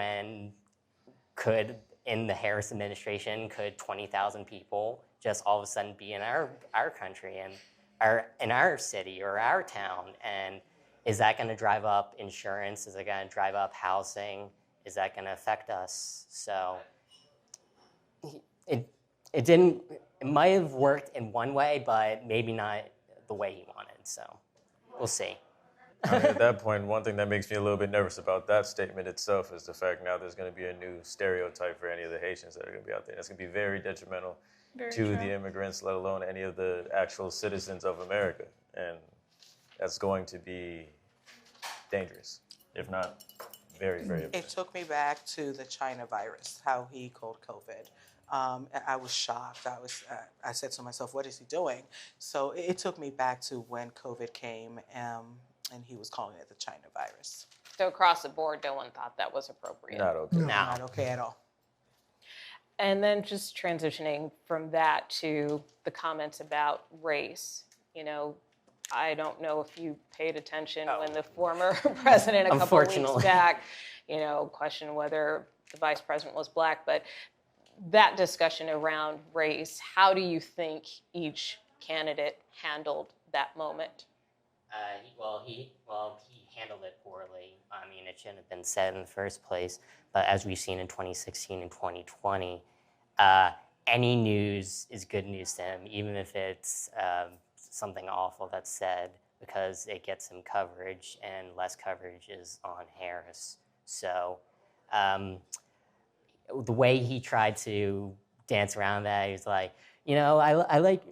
in the Harris administration, could 20,000 people just all of a sudden be in our country and in our city or our town? And is that going to drive up insurance? Is it going to drive up housing? Is that going to affect us? So it might have worked in one way, but maybe not the way he wanted. So we'll see. I mean, at that point, one thing that makes me a little bit nervous about that statement itself is the fact now there's going to be a new stereotype for any of the Haitians that are going to be out there. It's going to be very detrimental to the immigrants, let alone any of the actual citizens of America. And that's going to be dangerous, if not very, very It took me back to the China virus, how he called COVID. I was shocked. I said to myself, what is he doing? So it took me back to when COVID came, and he was calling it the China virus. So across the board, no one thought that was appropriate. Not okay. No. Not okay at all. And then just transitioning from that to the comments about race, I don't know if you paid attention when the former president, a couple of weeks back, questioned whether the vice president was black. But that discussion around race, how do you think each candidate handled that moment? He handled it poorly. I mean, it shouldn't have been said in the first place. But as we've seen in 2016 and 2020, any news is good news to him, even if it's something awful that's said, because it gets him coverage, and less coverage is on Harris. So the way he tried to dance around that, he was like, I like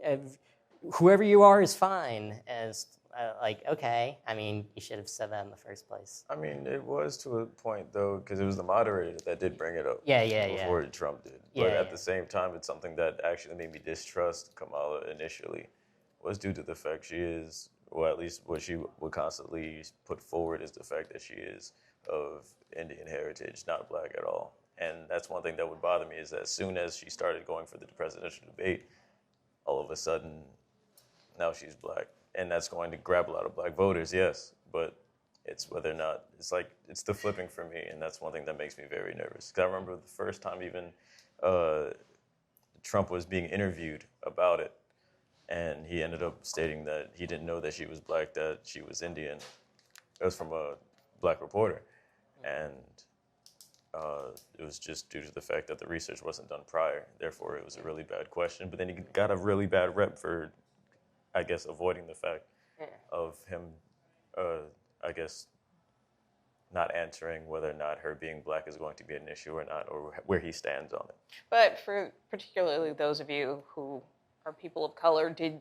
whoever you are is fine. As okay. I mean, you should have said that in the first place. I mean, it was to a point, though, because it was the moderator that did bring it up. Before Trump did. But at the same time, it's something that actually made me distrust Kamala initially, was due to the fact she is, or at least what she would constantly put forward is the fact that she is of Indian heritage, not black at all. And that's one thing that would bother me, is that as soon as she started going for the presidential debate, all of a sudden, now she's black. And that's going to grab a lot of black voters, yes. But it's whether or not, it's the flipping for me. And that's one thing that makes me very nervous. Because I remember the first time even Trump was being interviewed about it. And he ended up stating that he didn't know that she was black, that she was Indian. It was from a black reporter. And it was just due to the fact that the research wasn't done prior. Therefore, it was a really bad question. But then he got a really bad rep for, I guess, avoiding the fact of him, not answering whether or not her being black is going to be an issue or not, or where he stands on it. But for particularly those of you who are people of color, did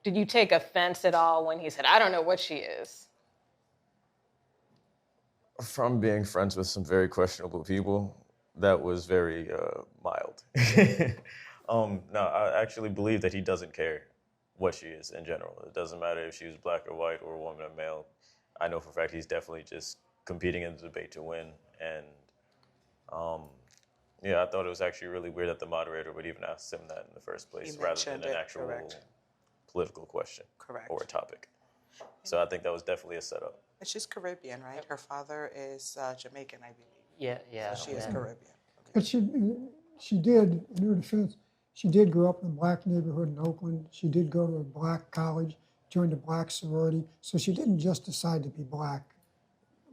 Did you take offense at all when he said, I don't know what she is? From being friends with some very questionable people, that was very mild. No, I actually believe that he doesn't care what she is in general. It doesn't matter if she was black or white or a woman or male. I know for a fact he's definitely just competing in the debate to win. And yeah, I thought it was actually really weird that the moderator would even ask him that in the first place, He rather than mentioned an it, actual correct. political question Correct. or a topic. So I think that was definitely a setup. And she's Caribbean, right? Her father is Jamaican, I believe. Yeah. So she is Caribbean. Okay. But she did, in her defense, she did grow up in a black neighborhood in Oakland. She did go to a black college, joined a black sorority. So she didn't just decide to be black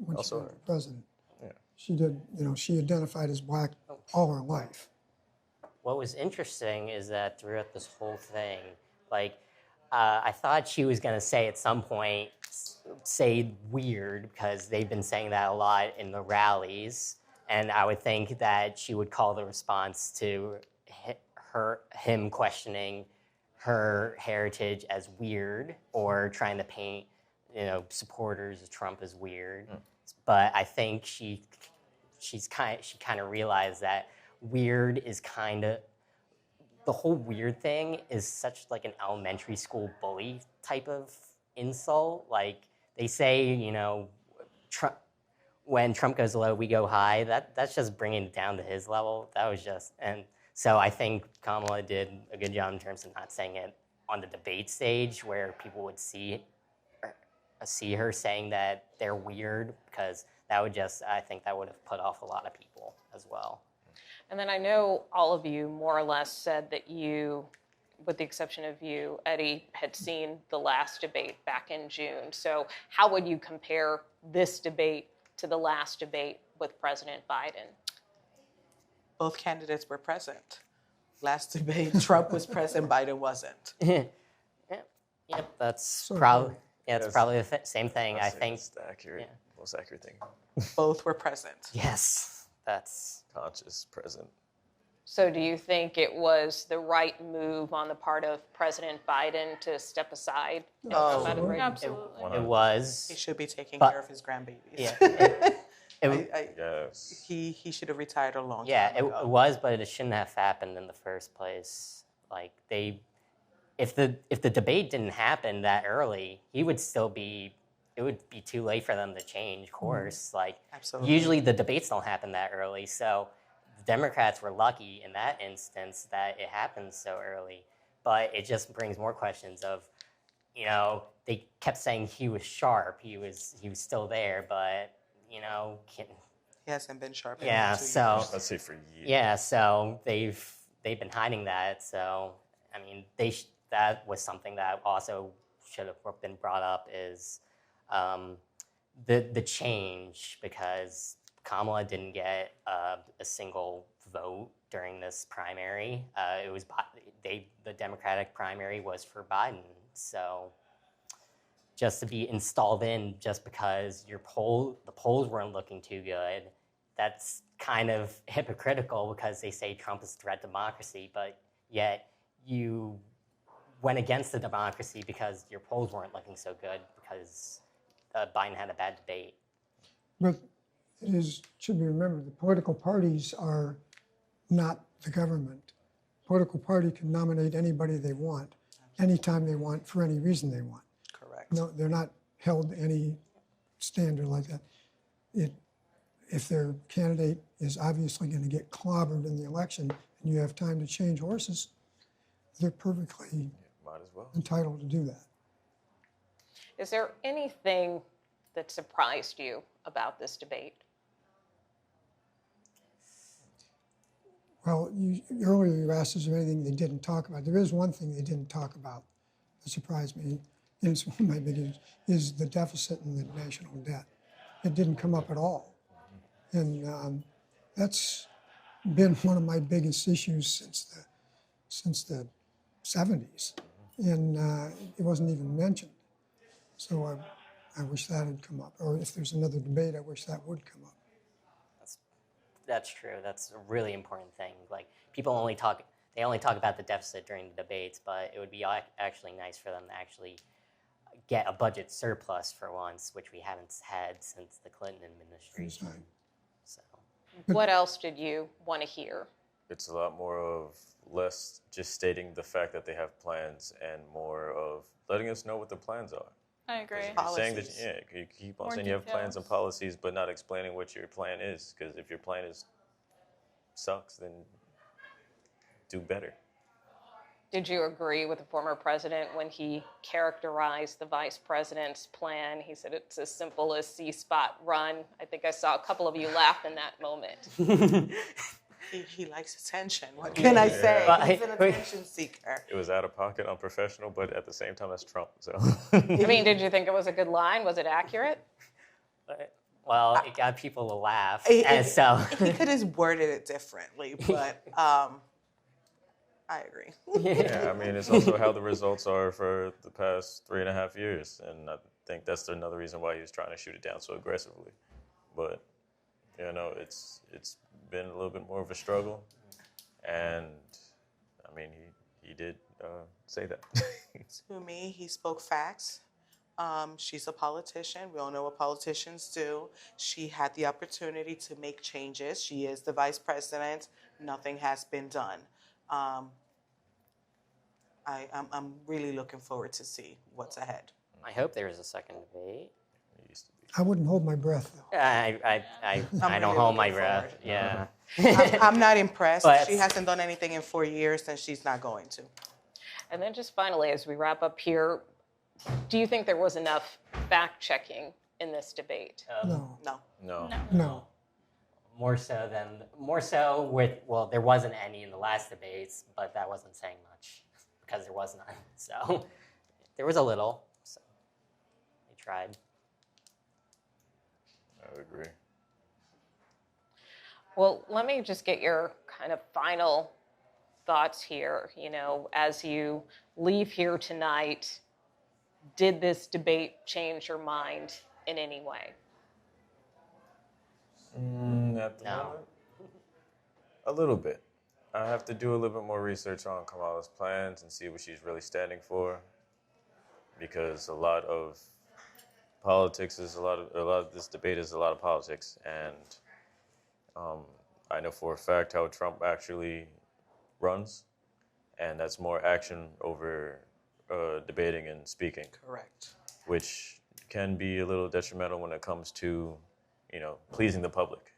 when she was president. Yeah. She did, she identified as black all her life. What was interesting is that throughout this whole thing, like, I thought she was going to say at some point, say weird, because they've been saying that a lot in the rallies. And I would think that she would call the response to him questioning her heritage as weird or trying to paint, supporters of Trump as weird. But I think she kind of realized that weird is kind of, the whole weird thing is such like an elementary school bully type of insult. Like they say, Trump, when Trump goes low, we go high. That's just bringing it down to his level. That was just, and so I think Kamala did a good job in terms of not saying it on the debate stage where people would see her saying that they're weird, because that would just, I think that would have put off a lot of people as well. And then I know all of you more or less said that you, with the exception of you, Eddie, had seen the last debate back in June. So how would you compare this debate to the last debate with President Biden? Both candidates were present. Last debate, Trump was present, Biden wasn't. Yep, that's probably the same thing. I think it's the accurate, most accurate thing. Both were present. yes, that's Conscious, present. So do you think it was the right move on the part of President Biden to step aside? And come out of break? Absolutely. it was. He should be taking But- care of his grandbabies. Yeah, Yes. He should have retired a long yeah, time ago. it was, but it shouldn't have happened in the first place. Like if the debate didn't happen that early, he would still be. It would be too late for them to change course. Like Absolutely. usually the debates don't happen that early, so the Democrats were lucky in that instance that it happened so early. But it just brings more questions of, they kept saying he was sharp, he was still there, but He hasn't been sharp in yeah, 2 so years. Let's say for years. yeah, so they've been hiding that. So I mean, that was something that also should have been brought up is the change, because Kamala didn't get a single vote during this primary. It was the Democratic primary was for Biden. So just to be installed in just because the polls weren't looking too good, that's kind of hypocritical, because they say Trump is a threat to democracy, but yet you went against the democracy because your polls weren't looking so good because Biden had a bad debate. But should be remembered, the political parties are not the government. Political party can nominate anybody they want, anytime they want, for any reason they want. Correct. No, they're not held to any standard like that. If their candidate is obviously going to get clobbered in the election and you have time to change horses, they're perfectly Might as well. entitled to do that. Is there anything that surprised you about this debate? Well, earlier you asked, is there anything they didn't talk about? There is one thing they didn't talk about that surprised me, and it's one of my big issues, is the deficit and the national debt. It didn't come up at all. And that's been one of my biggest issues since the 70s. And it wasn't even mentioned. So I wish that had come up. Or if there's another debate, I wish that would come up. That's true. That's a really important thing. Like people they only talk about the deficit during the debates, but it would be actually nice for them to actually get a budget surplus for once, which we haven't had since the Clinton administration. Right. So, What else did you want to hear? It's a lot more of less just stating the fact that they have plans and more of letting us know what the plans are. I agree. You're saying that, Policies. yeah, you keep on More saying you have plans and details. policies, but not explaining what your plan is. Because if your plan sucks, then do better. Did you agree with the former president when he characterized the vice president's plan? He said it's as simple as see spot run. I think I saw a couple of you laugh in that moment. He likes attention. What can I say? Well, He's an attention seeker. It was out of pocket, unprofessional, but at the same time, that's Trump. So I mean, did you think it was a good line? Was it accurate? well, it got people to laugh, He and so he could have worded it differently, but I agree. yeah, I mean, it's also how the results are for the past 3.5 years, and I think that's another reason why he was trying to shoot it down so aggressively. But you know, it's been a little bit more of a struggle, and I mean, he did say that. To me, he spoke facts. She's a politician. We all know what politicians do. She had the opportunity to make changes. She is the vice president. Nothing has been done. I'm really looking forward to see what's ahead. I hope there's a second debate. He used to be. I wouldn't hold my breath, though. I really don't hold my looking breath. forward. Yeah. I'm not impressed. But- She hasn't done anything in 4 years, and she's not going to. And then just finally, as we wrap up here, do you think there was enough fact-checking in this debate? No, No. No. no. More so with, well, there wasn't any in the last debates, but that wasn't saying much because there was none. So there was a little. So they tried. I would agree. Well, let me just get your kind of final thoughts here. You know, as you leave here tonight, did this debate change your mind in any way? At the No. moment, a little bit. I have to do a little bit more research on Kamala's plans and see what she's really standing for, because a lot of politics is a lot of this debate is a lot of politics, and I know for a fact how Trump actually runs, and that's more action over debating and speaking, Correct. which can be a little detrimental when it comes to, you know, pleasing the public.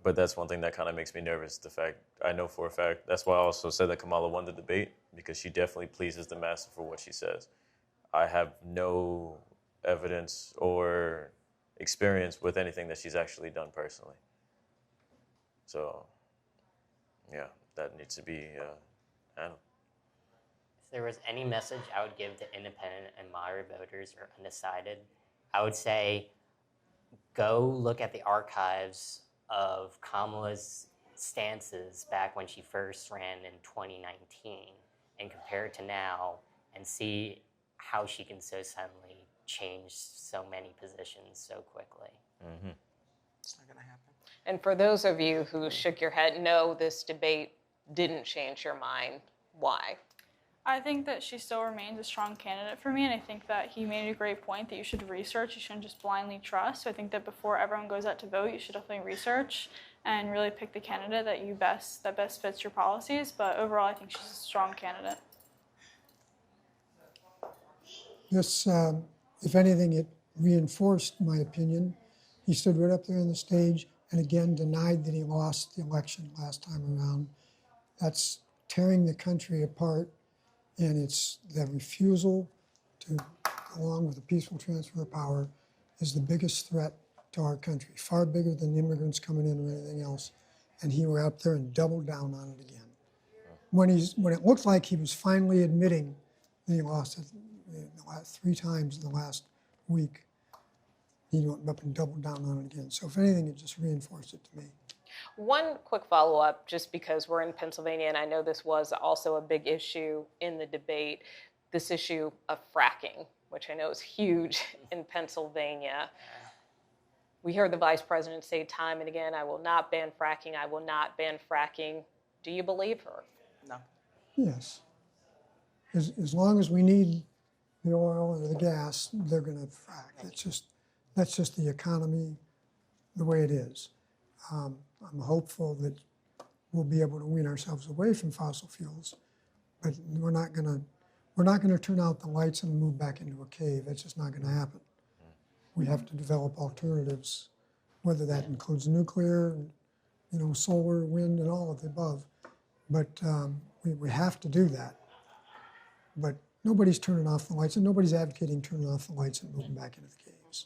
But that's one thing that kind of makes me nervous. The fact, I know for a fact, that's why I also said that Kamala won the debate, because she definitely pleases the masses for what she says. I have no evidence or experience with anything that she's actually done personally. So, yeah, that needs to be handled. If there was any message I would give to independent and moderate voters or undecided, I would say go look at the archives of Kamala's stances back when she first ran in 2019 and compare it to now and see how she can so suddenly change so many positions so quickly. Mm-hmm. It's not going to happen. And for those of you who shook your head, no, this debate didn't change your mind, why? I think that she still remains a strong candidate for me, and I think that he made a great point that you should research. You shouldn't just blindly trust. So I think that before everyone goes out to vote, you should definitely research and really pick the candidate that best fits your policies. But overall, I think she's a strong candidate. This, if anything, it reinforced my opinion. He stood right up there on the stage and again denied that he lost the election last time around. That's tearing the country apart, and it's the refusal to go along with a peaceful transfer of power is the biggest threat to our country, far bigger than immigrants coming in or anything else. And he went up there and doubled down on it again. When it looked like he was finally admitting that he lost it the last 3 times in the last week, he went up and doubled down on it again. So if anything, it just reinforced it to me. One quick follow-up, just because we're in Pennsylvania, and I know this was also a big issue in the debate, this issue of fracking, which I know is huge in Pennsylvania. We hear the vice president say time and again, I will not ban fracking, I will not ban fracking. Do you believe her? Yes. As long as we need the oil or the gas, they're going to frack. That's just the economy, the way it is. I'm hopeful that we'll be able to wean ourselves away from fossil fuels, but we're not going to turn out the lights and move back into a cave. That's just not going to happen. We have to develop alternatives, whether that includes nuclear, solar, wind, and all of the above. But we have to do that. But nobody's turning off the lights, and nobody's advocating turning off the lights and moving back into the caves.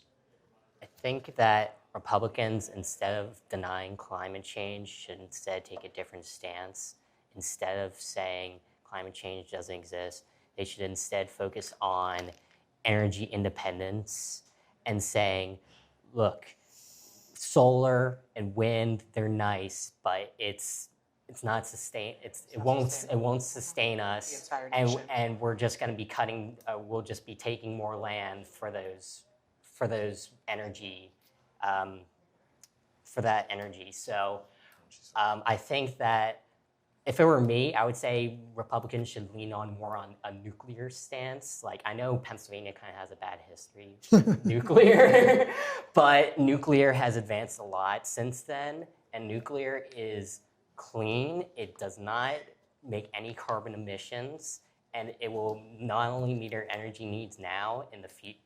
I think that Republicans, instead of denying climate change, should instead take a different stance. Instead of saying climate change doesn't exist, they should instead focus on energy independence and saying, look, solar and wind, they're nice, but it's not it won't sustain us, and we're just going to be cutting. We'll just be taking more land for those energy, for that energy. So I think that if it were me, I would say Republicans should lean on more on a nuclear stance. Like, I know Pennsylvania kind of has a bad history with nuclear, but nuclear has advanced a lot since then, and nuclear is clean. It does not make any carbon emissions, and it will not only meet our energy needs now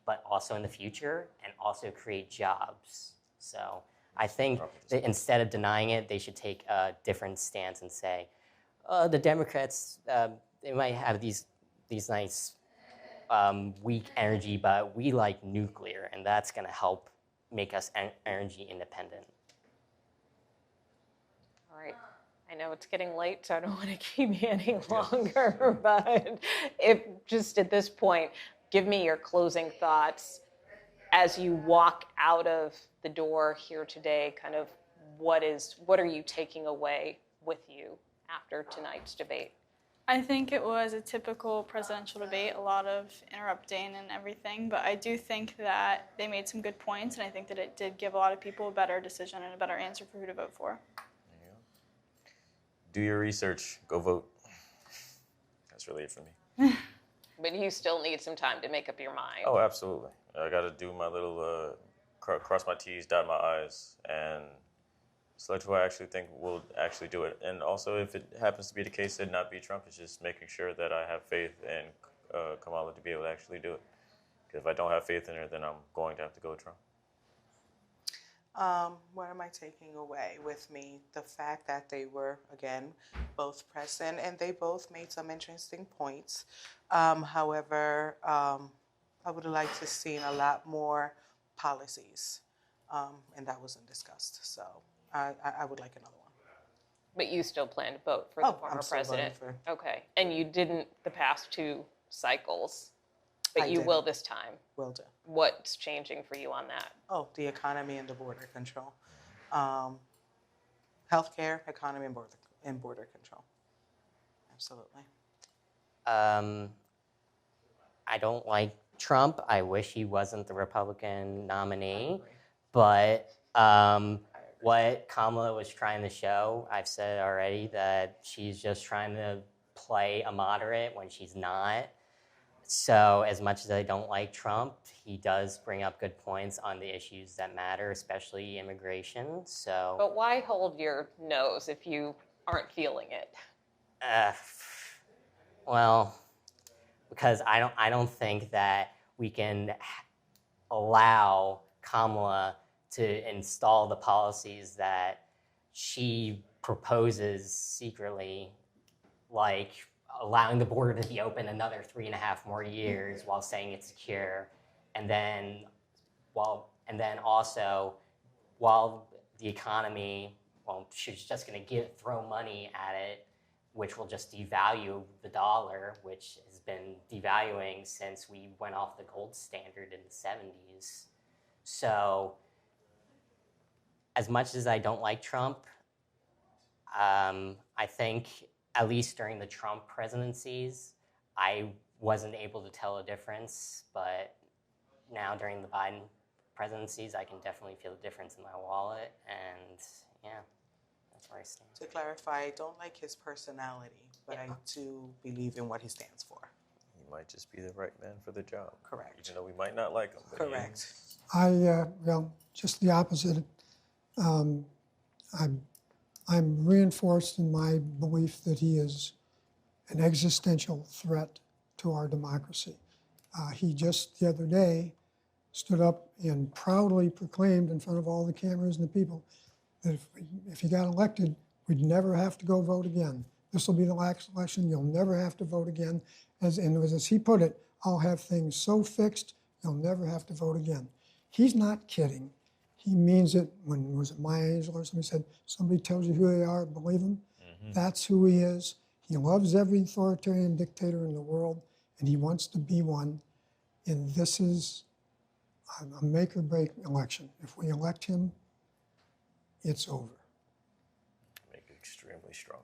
but also in the future, and also create jobs. So I think that instead of denying it, they should take a different stance and say, the Democrats, they might have these nice weak energy, but we like nuclear, and that's going to help make us energy independent. All right. I know it's getting late, so I don't want to keep you any longer, but if just at this point, give me your closing thoughts as you walk out of the door here today. Kind of what are you taking away with you after tonight's debate? I think it was a typical presidential debate, a lot of interrupting and everything, but I do think that they made some good points, and I think that it did give a lot of people a better decision and a better answer for who to vote for. Do your research. Go vote. That's really it for me. But you still need some time to make up your mind. Oh, absolutely. I got to do my little cross my T's, dot my I's, and select who I actually think will actually do it. And also, if it happens to be the case that not be Trump, it's just making sure that I have faith in Kamala to be able to actually do it. Because if I don't have faith in her, then I'm going to have to go with Trump. What am I taking away with me? The fact that they were, again, both present, and they both made some interesting points. However, I would have liked to see a lot more policies, and that wasn't discussed. So I would like another one. But you still plan to vote for the former president? Okay. And you didn't the past two cycles, but you will this time? Will do. What's changing for you on that? Oh, the economy and the border control. Healthcare, economy, and border control. Absolutely. I don't like Trump. I wish he wasn't the Republican nominee. But what Kamala was trying to show, I've said already, that she's just trying to play a moderate when she's not. So as much as I don't like Trump, he does bring up good points on the issues that matter, especially immigration. So, but why hold your nose if you aren't feeling it? Well, because I don't think that we can allow Kamala to install the policies that she proposes secretly, like allowing the border to be open another 3.5 more years while saying it's secure, and then also while the economy, she's just going to throw money at it, which will just devalue the dollar, which has been devaluing since we went off the gold standard in the 70s. So as much as I don't like Trump, I think at least during the Trump presidencies, I wasn't able to tell a difference, but now during the Biden presidencies, I can definitely feel the difference in my wallet, and yeah, that's where I stand. To clarify, I don't like his personality, but I do believe in what he stands for. He might just be the right man for the job. Correct. Even though we might not like him. But he Correct. Well, just the opposite. I'm reinforced in my belief that he is an existential threat to our democracy. He just the other day stood up and proudly proclaimed in front of all the cameras and the people that if he got elected, we'd never have to go vote again. This will be the last election. You'll never have to vote again. As he put it, I'll have things so fixed, you'll never have to vote again. He's not kidding. He means it. When was it Maya Angelou or somebody said, somebody tells you who they are, believe them. Mm-hmm. That's who he is. He loves every authoritarian dictator in the world, and he wants to be one. And this is a make or break election. If we elect him, it's over. Make an extremely strong